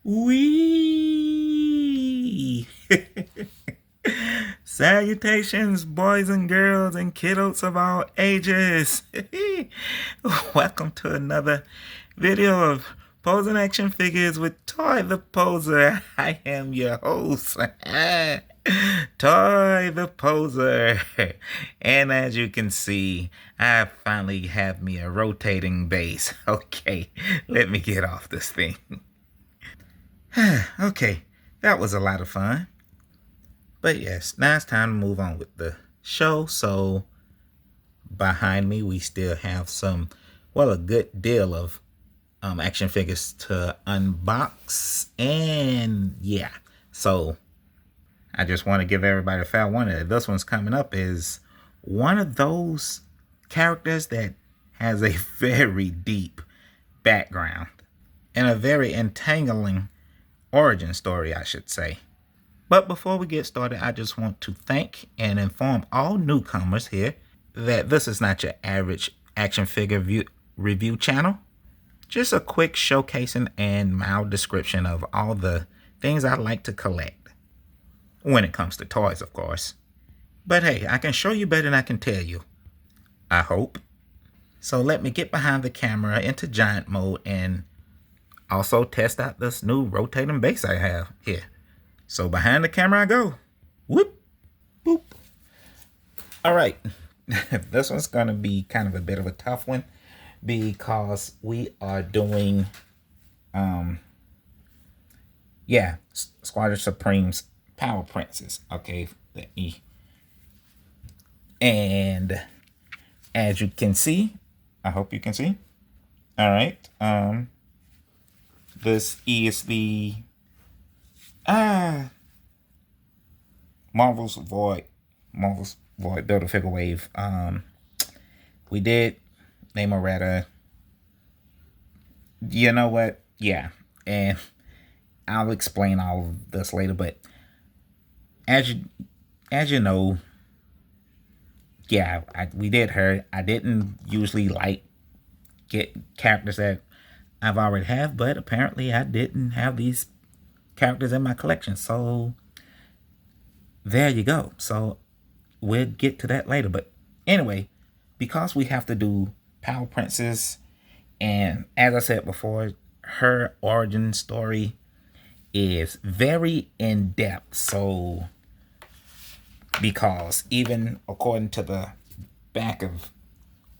Wee! Salutations, boys and girls and kiddos of all ages. Welcome to another video of posing action figures with Toy the Poser. I am your host, Toy the Poser. And as you can see, I finally have me a rotating base. Okay, let me get off this thing. Okay, that was a lot of fun. But yes, now it's time to move on with the show. So behind me, we still have a good deal of action figures to unbox. And yeah, so I just want to give everybody a fair warning that this one's coming up is one of those characters that has a very deep background and a very entangling origin story, I should say. But before we get started, I just want to thank and inform all newcomers here that this is not your average action figure review channel. Just a quick showcasing and mild description of all the things I like to collect. When it comes to toys, of course. But hey, I can show you better than I can tell you. I hope. So let me get behind the camera into giant mode and also test out this new rotating base I have here. So behind the camera I go. Whoop, boop. All right. This one's going to be kind of a bit of a tough one because we are doing, Squadron Supreme's Power Princess. Okay, and as you can see, I hope you can see. All right. This is the Marvel's Void Build-A-Figure Wave. We did Namoretta. You know what? Yeah, and I'll explain all of this later. But as you know, yeah, we did her. I didn't usually get characters that I've already have, but apparently I didn't have these characters in my collection, so there you go. So we'll get to that later. But anyway, because we have to do Power Princess, and as I said before, her origin story is very in-depth. So because even according to the back of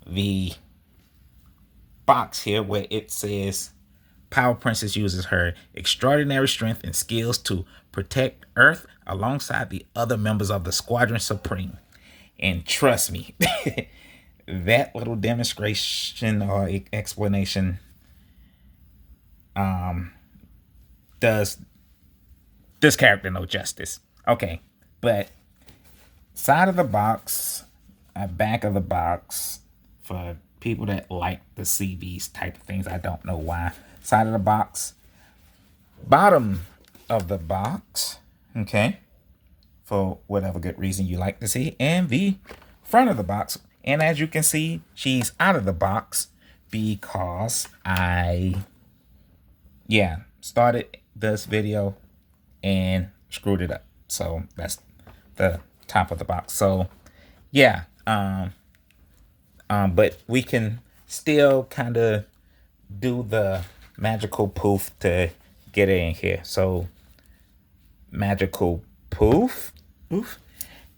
the box here, where it says Power Princess uses her extraordinary strength and skills to protect Earth alongside the other members of the Squadron Supreme. And trust me, that little demonstration or explanation does this character no justice. Okay, but side of the box, back of the box, for people that like to see these type of things, I don't know why. Side of the box, bottom of the box, okay, for whatever good reason you like to see, and the front of the box. And as you can see, she's out of the box because I started this video and screwed it up. So that's the top of the box. So yeah, but we can still kind of do the magical poof to get it in here. So magical poof,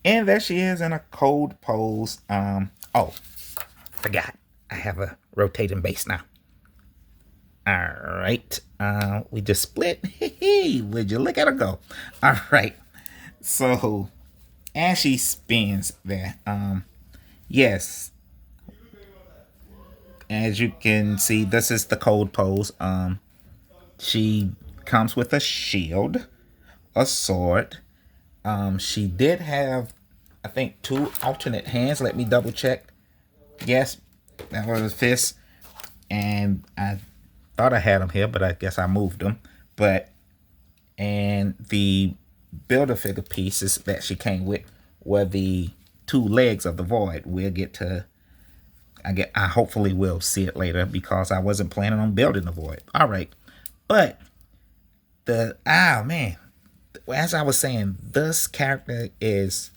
and there she is in a cold pose. Oh, forgot, I have a rotating base now. All right, we just split. Would you look at her go? All right, so as she spins there, yes, as you can see, this is the cold pose. She comes with a shield, a sword. She did have, I think, 2 alternate hands. Let me double check. Yes, that was a fist. And I thought I had them here, but I guess I moved them. And the Build-A-Figure pieces that she came with were the 2 legs of the Void. We'll get to, I hopefully will see it later because I wasn't planning on building the Void. All right, but Man, as I was saying, this character is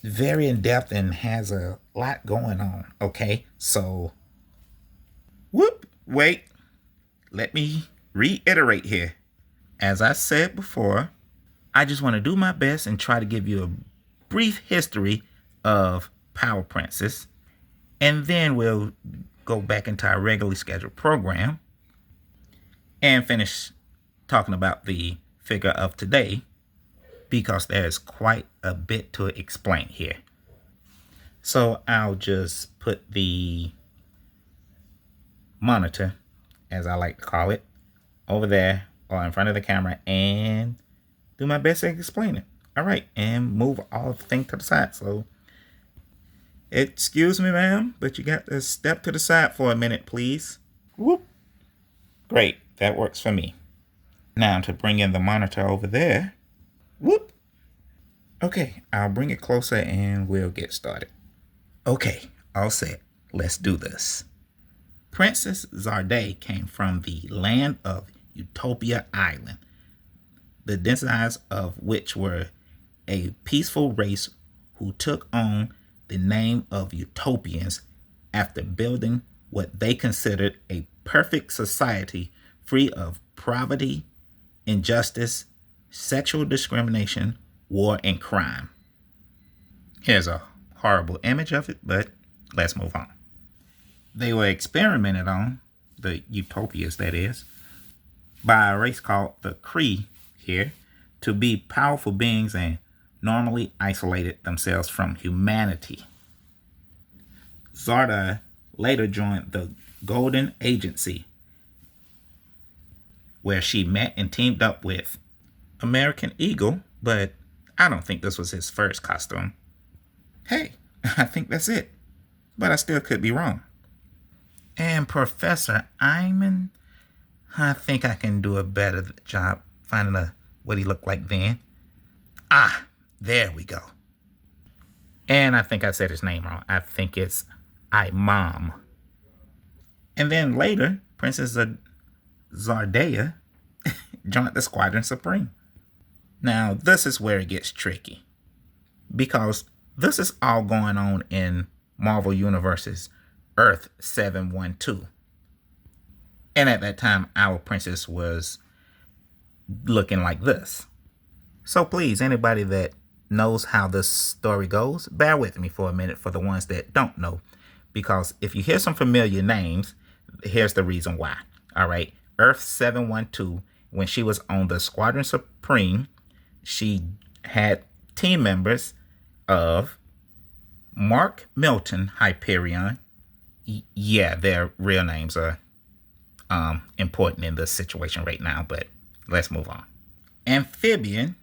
very in depth and has a lot going on. Okay, so wait, let me reiterate here. As I said before, I just want to do my best and try to give you a brief history of Power Princess, and then we'll go back into our regularly scheduled program and finish talking about the figure of today, because there's quite a bit to explain here. So I'll just put the monitor, as I like to call it, over there or in front of the camera and do my best to explain it. All right, and move all of the things to the side. So, excuse me, ma'am, but you got to step to the side for a minute, please. Whoop. Great, that works for me. Now to bring in the monitor over there. Whoop. Okay, I'll bring it closer and we'll get started. Okay, all set. Let's do this. Princess Zarday came from the land of Utopia Island, the descendants of which were a peaceful race who took on the name of Utopians after building what they considered a perfect society free of poverty, injustice, sexual discrimination, war, and crime. Here's a horrible image of it, but let's move on. They were experimented on, the Utopias that is, by a race called the Kree here, to be powerful beings and normally isolated themselves from humanity. Zarda later joined the Golden Agency, where she met and teamed up with American Eagle, but I don't think this was his first costume. Hey, I think that's it, but I still could be wrong. And Professor Eyman, I think I can do a better job finding what he looked like then. Ah, there we go. And I think I said his name wrong. I think it's Imam. And then later, Princess Zardea joined the Squadron Supreme. Now, this is where it gets tricky, because this is all going on in Marvel Universe's Earth 712. And at that time, our princess was looking like this. So please, anybody that knows how this story goes, bear with me for a minute for the ones that don't know. Because if you hear some familiar names, here's the reason why. All right. Earth 712, when she was on the Squadron Supreme, she had team members of Mark Milton Hyperion. Yeah, their real names are important in this situation right now, but let's move on. Amphibian,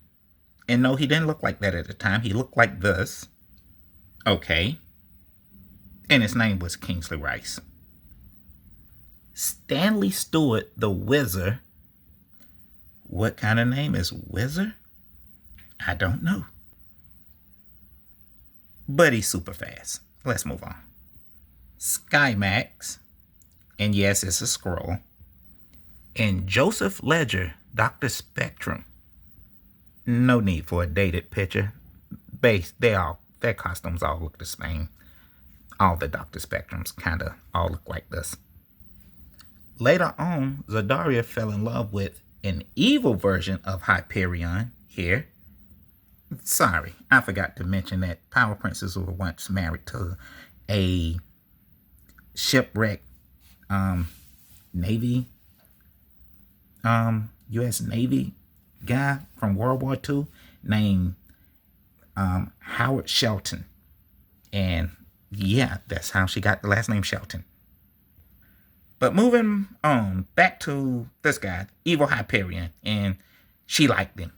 and no, he didn't look like that at the time. He looked like this. Okay. And his name was Kingsley Rice. Stanley Stewart, the Wizard. What kind of name is Wizard? I don't know. But he's super fast. Let's move on. Skymax, and yes, it's a scroll. And Joseph Ledger, Dr. Spectrum. No need for a dated picture. Their costumes all look the same. All the Dr. Spectrums kind of all look like this. Later on, Zardaria fell in love with an evil version of Hyperion here. Sorry, I forgot to mention that Power Princess were once married to a shipwrecked Navy, U.S. Navy guy from World War II named Howard Shelton. And yeah, that's how she got the last name Shelton. But moving on, back to this guy, Evil Hyperion, and she liked him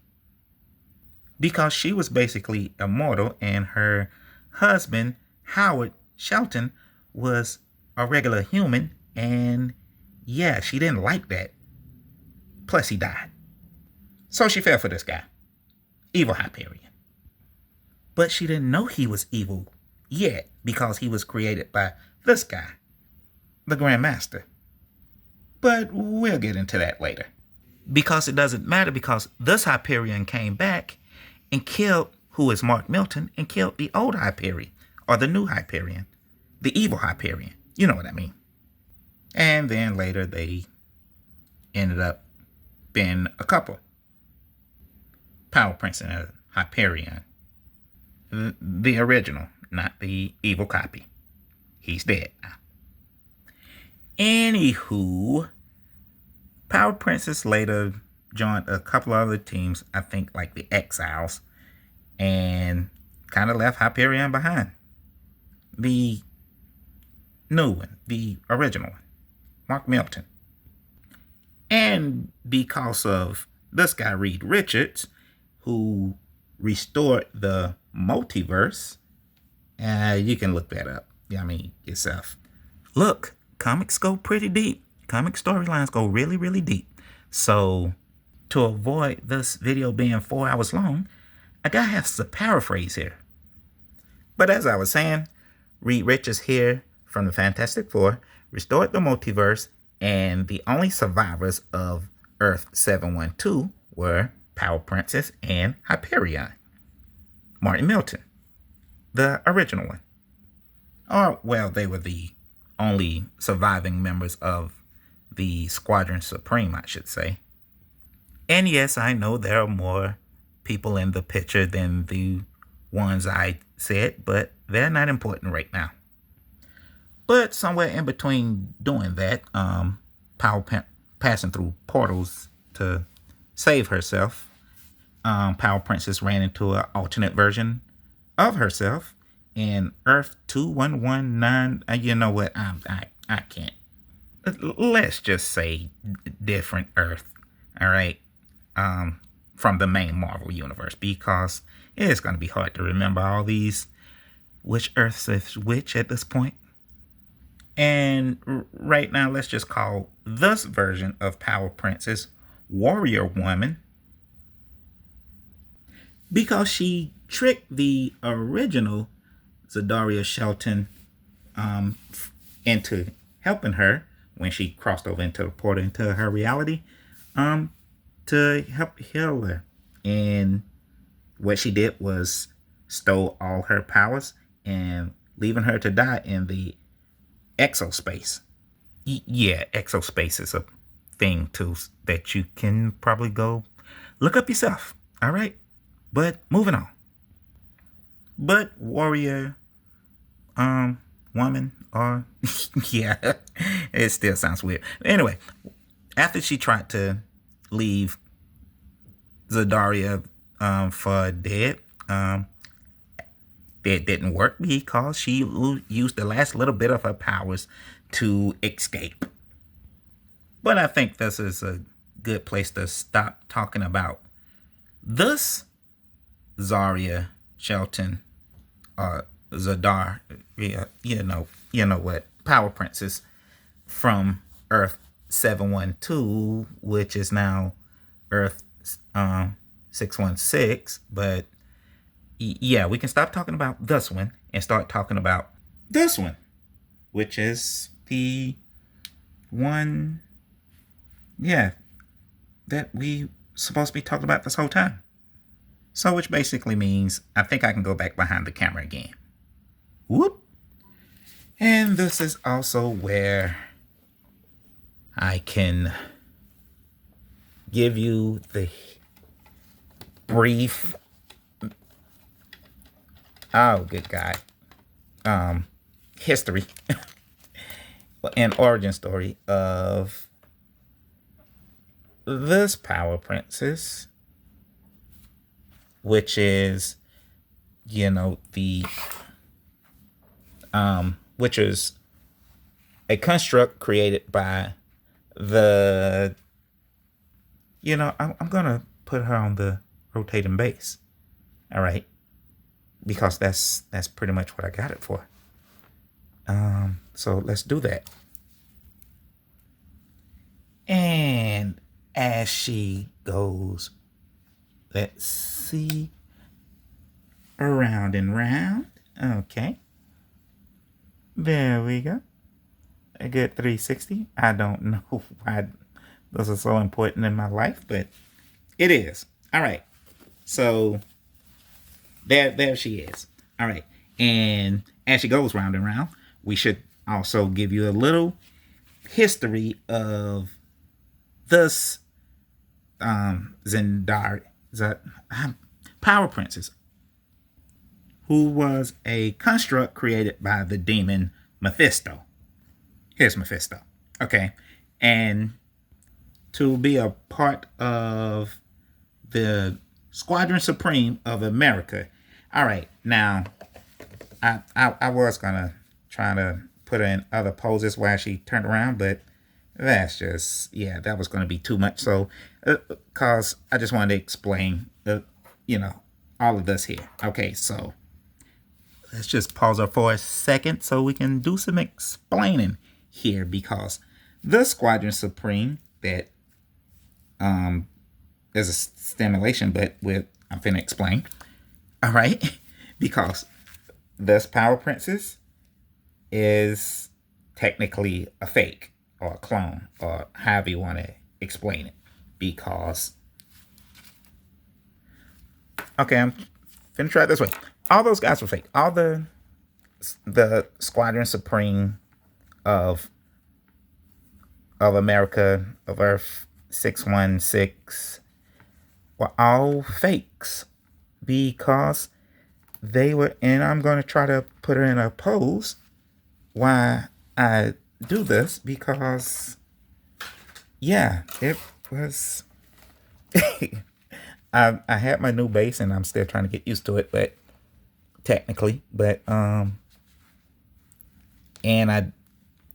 because she was basically immortal, and her husband, Howard Shelton, was a regular human, and yeah, she didn't like that. Plus, he died. So she fell for this guy, Evil Hyperion. But she didn't know he was evil yet, because he was created by this guy, the Grand Master. But we'll get into that later. Because it doesn't matter, because this Hyperion came back and killed, who is Mark Milton, and killed the old Hyperion, or the new Hyperion, the evil Hyperion. You know what I mean. And then later they ended up being a couple. Power Prince and a Hyperion. The original, not the evil copy. He's dead now. Anywho, Power Princess later joined a couple other teams, I think like the Exiles, and kind of left Hyperion behind. The new one, the original one, Mark Milton. And because of this guy, Reed Richards, who restored the multiverse, you can look that up. I mean, yourself. Look, comics go pretty deep. Comic storylines go really, really deep. So, to avoid this video being 4 hours long, I gotta have to paraphrase here. But as I was saying, Reed Richards here from the Fantastic Four restored the multiverse, and the only survivors of Earth 712 were Power Princess and Hyperion. Martin Milton, the original one. Or, well, they were the only surviving members of the Squadron Supreme, I should say. And yes, I know there are more people in the picture than the ones I said, but they're not important right now. But somewhere in between doing that, passing through portals to save herself, Power Princess ran into an alternate version of herself in Earth 2119. You know what? I can't. Let's just say different Earth. All right. From the main Marvel universe, because it's going to be hard to remember all these, which Earth is which at this point. And right now, let's just call this version of Power Princess Warrior Woman, because she tricked the original Zadaria Shelton into helping her when she crossed over into the portal into her reality, to help heal her. And what she did was stole all her powers and leaving her to die in the exospace. Yeah, exospace is a thing too that you can probably go look up yourself. All right, but moving on. But warrior, woman, or yeah, it still sounds weird. Anyway, after she tried to leave Zadaria for dead, it didn't work because she used the last little bit of her powers to escape. But I think this is a good place to stop talking about this Zaria Shelton, Zadar, you know what, Power Princess from Earth 712, which is now Earth 616. But yeah, we can stop talking about this one and start talking about this one, which is the one, yeah, that we supposed to be talking about this whole time. So, which basically means I think I can go back behind the camera again. Whoop. And this is also where I can give you the brief, oh, good God, history and origin story of this Power Princess, which is, the, which is a construct created by the, I'm going to put her on the rotating base. All right. Because that's pretty much what I got it for. So let's do that. And as she goes, let's see, around and round. Okay. There we go. A good 360. I don't know why those are so important in my life, but it is. All right. So there she is. All right. And as she goes round and round, we should also give you a little history of this Zendar, Power Princess, who was a construct created by the demon Mephisto. Here's Mephisto. Okay. And to be a part of the Squadron Supreme of America. All right. Now, I was going to try to put her in other poses while she turned around, but that's just, yeah, that was going to be too much. So, because I just wanted to explain, all of this here. Okay, so let's just pause her for a second so we can do some explaining here, because the Squadron Supreme that there's a stimulation, but I'm finna explain. All right, because this Power Princess is technically a fake or a clone, or however you want to explain it, because okay, I'm finna try it this way. All those guys were fake. All the Squadron Supreme of America, of Earth 616 were all fakes, because they were, and I'm going to try to put her in a pose while I do this, because yeah, it was I had my new base and I'm still trying to get used to it, but technically, but and I,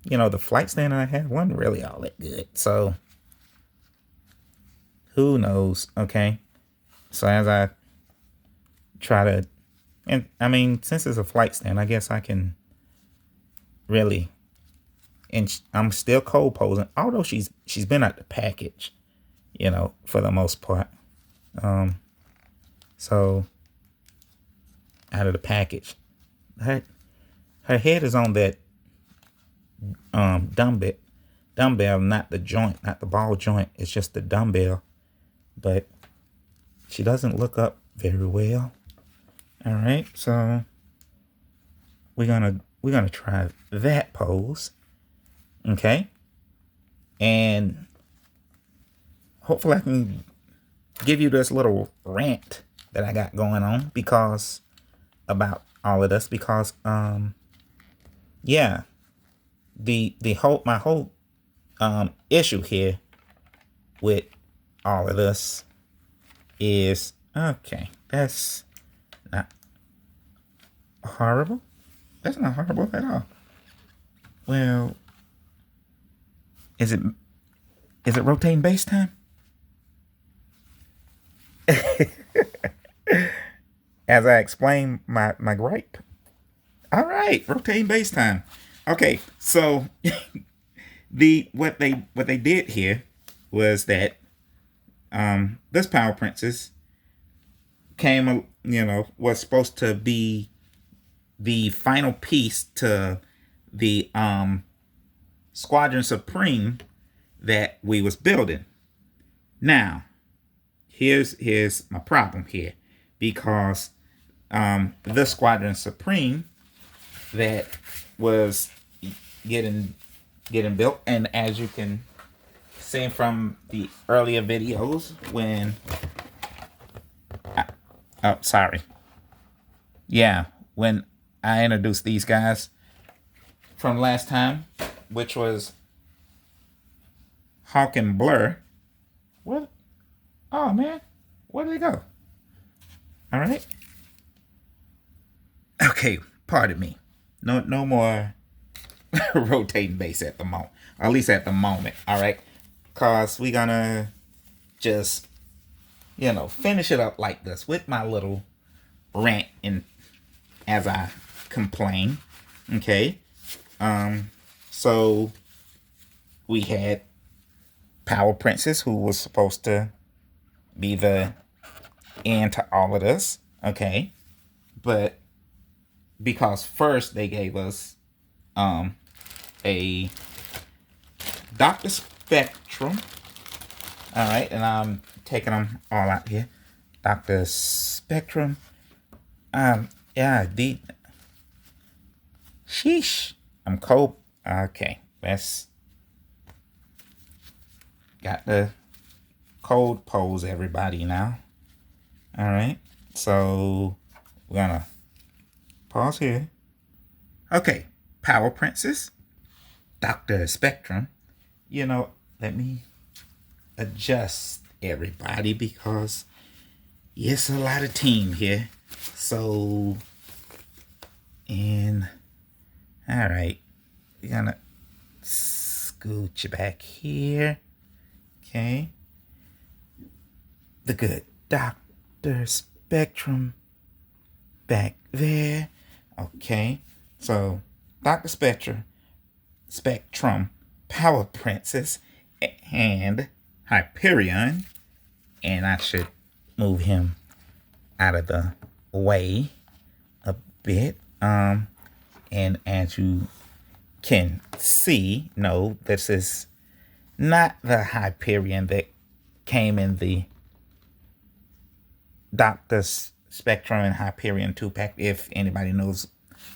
the flight stand I had wasn't really all that good, so who knows? Okay, so as I try to, and I mean, since it's a flight stand, I guess I can really, and I'm still cold posing, although she's been out the package, for the most part. So out of the package, her head is on that dumbbell, not the joint, not the ball joint. It's just the dumbbell, but she doesn't look up very well. All right, so we're gonna try that pose, okay, and hopefully I can give you this little rant that I got going on because about all of this, because yeah, my whole issue here with all of this is, okay, that's not horrible. That's not horrible at all. Well, is it rotating base time? As I explained my gripe. All right, rotating base time. Okay, so what they did here was that this Power Princess came, was supposed to be the final piece to the Squadron Supreme that we was building. Now, here's my problem here, because the Squadron Supreme that was getting built, and as you can see from the earlier videos, when when I introduced these guys from last time, which was Hawk and Blur. What? Oh man, where did they go? All right. Okay, pardon me. No more rotating base at the moment. At least at the moment. All right, cause we gonna just finish it up like this with my little rant and as I complain. Okay. So we had Power Princess, who was supposed to be the end to all of this. Okay. But because first they gave us a Dr. Spectrum, All right, and I'm taking them all out here. Dr. Spectrum. Yeah, sheesh. I'm cold. Okay, let's got the cold pose everybody now. All right, so we're gonna pause here. Okay, Power Princess, Dr. Spectrum. Let me adjust everybody because it's a lot of team here. So, and all right, we're gonna scooch you back here. Okay, the good Dr. Spectrum back there. Okay, so Dr. Spectrum, Power Princess, and Hyperion, and I should move him out of the way a bit. And as you can see, no, this is not the Hyperion that came in the Dr. Spectrum and Hyperion 2-pack, if anybody know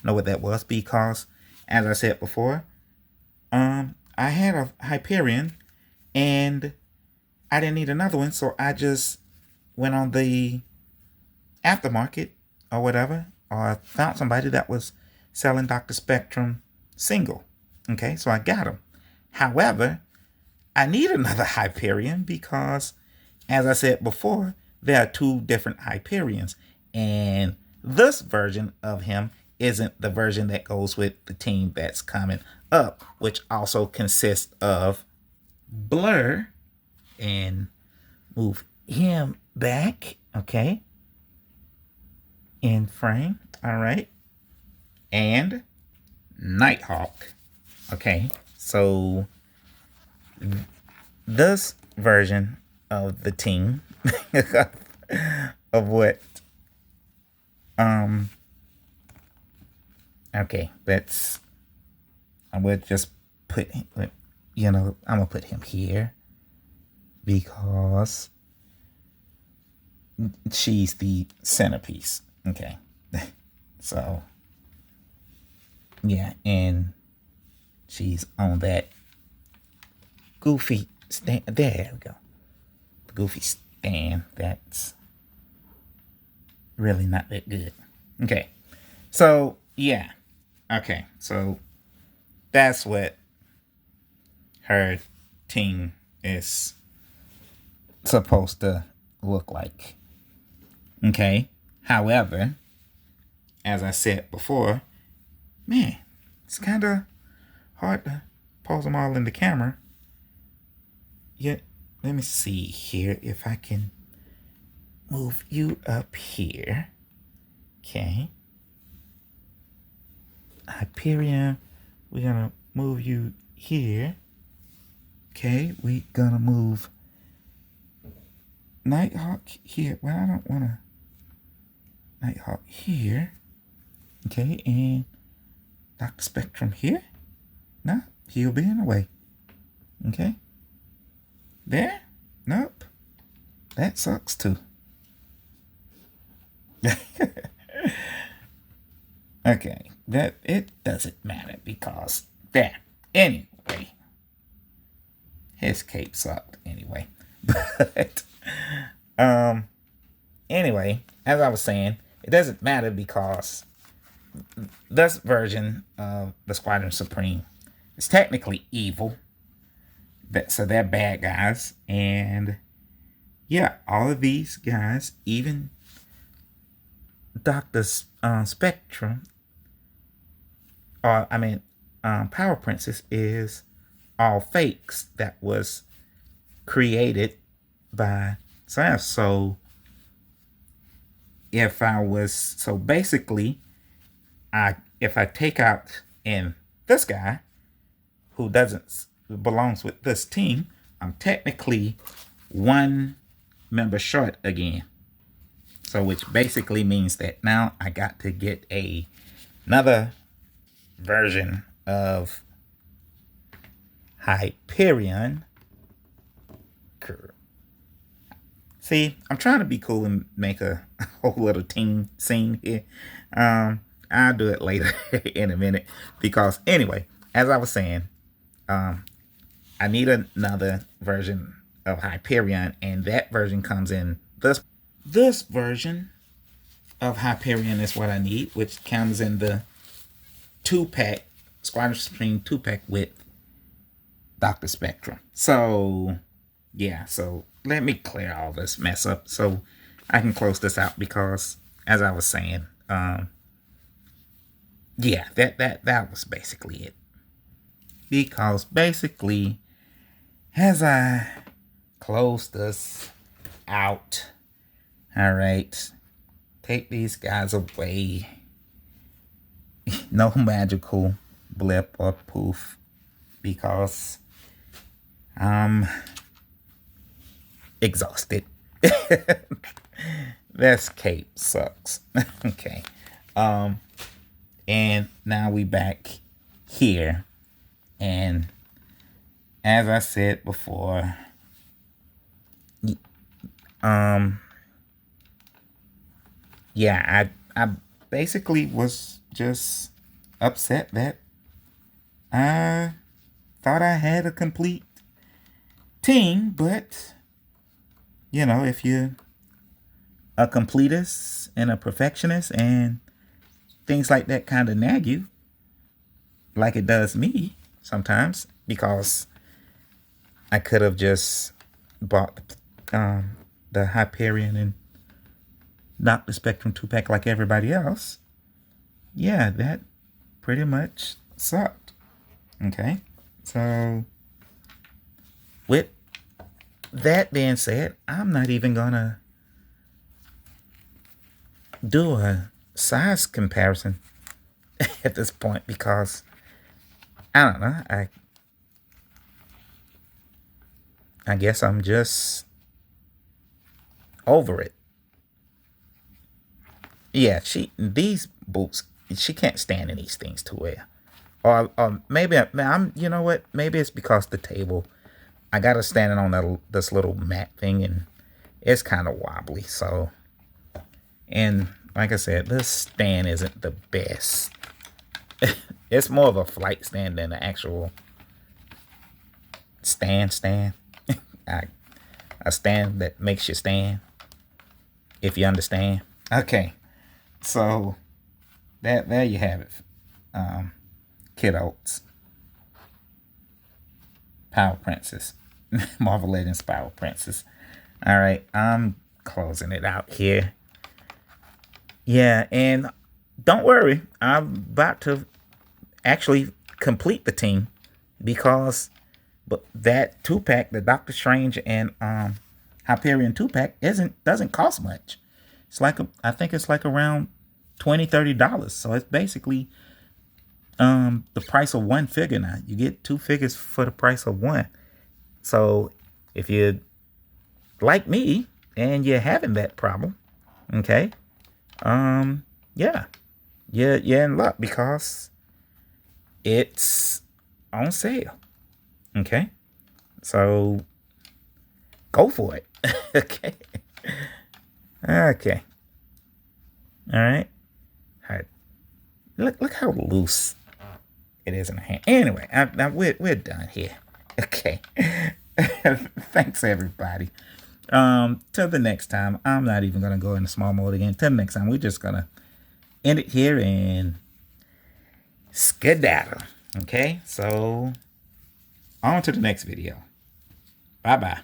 what that was, because as I said before, I had a Hyperion and I didn't need another one, so I just went on the aftermarket or whatever, or I found somebody that was selling Dr. Spectrum single. Okay, so I got him. However, I need another Hyperion because, as I said before, there are two different Hyperions, and this version of him isn't the version that goes with the team that's coming up, which also consists of Blur, and move him back, okay, in frame, all right, and Nighthawk. Okay, so this version of the team of what okay, I would just put, I'm gonna put him here because she's the centerpiece. Okay, so yeah, and she's on that goofy stand. There we go. The goofy stand. That's really not that good. Okay, so yeah. Okay, so that's what her team is supposed to look like. Okay, however, as I said before, man, it's kind of hard to pose them all in the camera. Yet, let me see here if I can move you up here. Okay. Hyperion, we're gonna move you here. Okay, we're gonna move Nighthawk here. Well, I don't wanna Nighthawk here. Okay, and Dr. Spectrum here. No, he'll be in the way. Okay. There? Nope. That sucks too. Okay, that it doesn't matter because there. Anyway, his cape sucked anyway. But anyway, as I was saying, it doesn't matter because this version of the Squadron Supreme is technically evil. So they're bad guys, and yeah, all of these guys, even Dr. Spectrum, Power Princess is all fakes that was created by SAS. So if I take out in this guy who belongs with this team, I'm technically one member short again. So which basically means that now I got to get another version of Hyperion. See, I'm trying to be cool and make a whole little team scene here. I'll do it later in a minute because anyway, as I was saying, I need another version of Hyperion, and that version comes in this version of Hyperion is what I need, which comes in the 2-pack Squadron Supreme 2-pack with Dr. Spectrum. So yeah, so let me clear all this mess up so I can close this out because as I was saying, yeah, that was basically it. Because basically, as I close this out, all right, take these guys away. No magical blip or poof because I'm exhausted. This cape sucks. Okay. And now we back here. And as I said before, yeah, I basically was just upset that I thought I had a complete team, but you know, if you're a completist and a perfectionist and things like that kind of nag you, like it does me sometimes, because I could have just bought the Hyperion and Dr. Spectrum 2-pack like everybody else. Yeah, that pretty much sucked. Okay, so with that being said, I'm not even gonna do a size comparison at this point because I don't know. I guess I'm just over it. Yeah, these boots, she can't stand in these things to wear. Or maybe I'm you know what? Maybe it's because the table. I got to stand it on this little mat thing, and it's kind of wobbly. So, and like I said, this stand isn't the best. It's more of a flight stand than an actual stand. A stand that makes you stand, if you understand. Okay, so there you have it, kiddos. Power Princess. Marvel Legends Power Princess. All right, I'm closing it out here. Yeah, and don't worry, I'm about to actually complete the team because that 2-pack, the Doctor Strange and Hyperion 2-pack doesn't cost much. It's like I think it's like around $20-$30. So it's basically the price of one figure now. You get 2 figures for the price of one. So if you're like me and you're having that problem, okay, yeah, you're in luck because it's on sale. Okay, so go for it. Okay, okay, all right. All right. Look how loose it is in the hand. Anyway, we're done here. Okay. Thanks everybody. Till the next time, I'm not even gonna go into small mode again. Till the next time, we're just gonna end it here and skedaddle. Okay, so on to the next video. Bye bye.